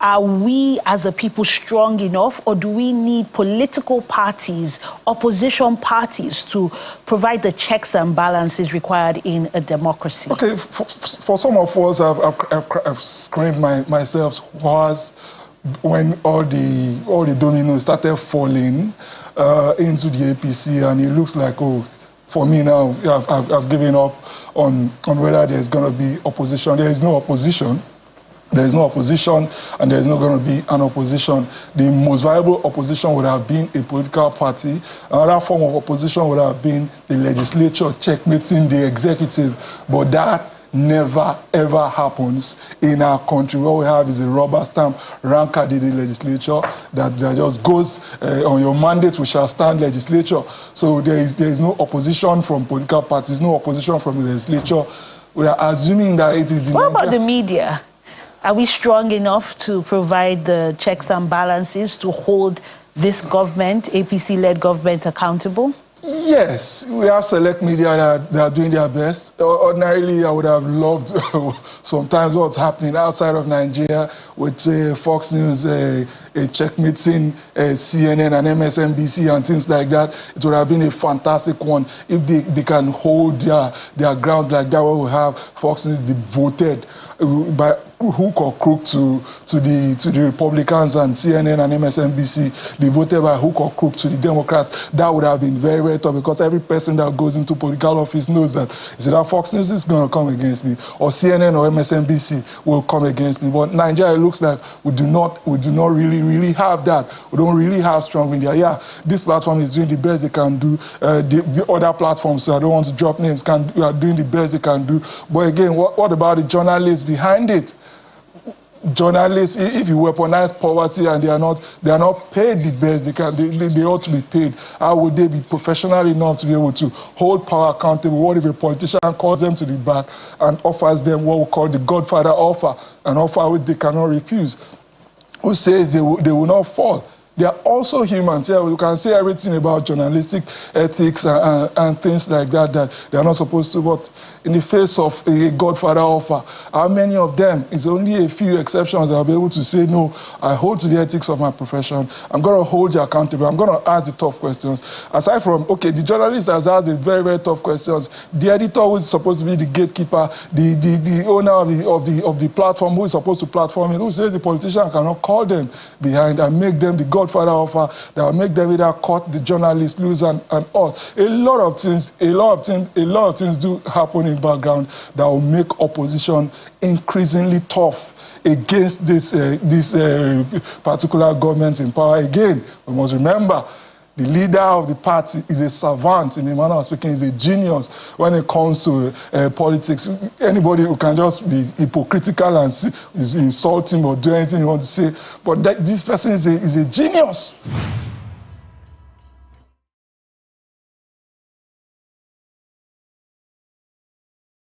are we as a people strong enough, or do we need political parties, opposition parties, to provide the checks and balances required in a democracy? Okay, for some of us, I've screamed myself was when all the dominoes started falling into the APC, and it looks like, oh, for me now, I've given up on whether there's going to be opposition. There is no opposition. There is no opposition, and there is not going to be an opposition. The most viable opposition would have been a political party. Another form of opposition would have been the legislature checkmating the executive. But that never, ever happens in our country. What we have is a rubber stamp rancard in the legislature that just goes on your mandate, we shall stand legislature. So there is no opposition from political parties, no opposition from the legislature. We are assuming that it is the... What about the media? Are we strong enough to provide the checks and balances to hold this government, APC-led government, accountable? Yes, we have select media that are doing their best. Ordinarily, I would have loved sometimes what's happening outside of Nigeria with Fox News, checkmating CNN and MSNBC and things like that. It would have been a fantastic one if they can hold their ground like that. What we have Fox News devoted by hook or crook to the Republicans, and CNN and MSNBC devoted by hook or crook to the Democrats. That would have been very, very tough, because every person that goes into political office knows that either Fox News is going to come against me, or CNN or MSNBC will come against me. But Nigeria, it looks like we do not really have that. We don't really have strong media. Yeah, this platform is doing the best they can do. The other platforms, so I don't want to drop names, are doing the best they can do. But again, what about the journalists behind it? Journalists, if you weaponize poverty and they are not paid the best they ought to be paid, how would they be professional enough to be able to hold power accountable? What if a politician calls them to the back and offers them what we call the Godfather offer, an offer which they cannot refuse? Who says they will not fall? They are also humans. Yeah, you can say everything about journalistic ethics and things like that they are not supposed to, but in the face of a Godfather offer, how many of them? It's only a few exceptions that will be able to say, no, I hold to the ethics of my profession. I'm going to hold you accountable. I'm going to ask the tough questions. Aside from, okay, the journalist has asked the very, very tough questions. The editor, who is supposed to be the gatekeeper, the owner of the platform, who is supposed to platform it, who says the politician cannot call them behind and make them the Godfather offer that will make them either cut the journalist loose and all. A lot of things do happen in background that will make opposition increasingly tough against this particular government in power. Again, we must remember, the leader of the party is a savant, in a manner of speaking, is a genius when it comes to politics. Anybody who can just be hypocritical and is insulting or do anything you want to say, but this person is a genius.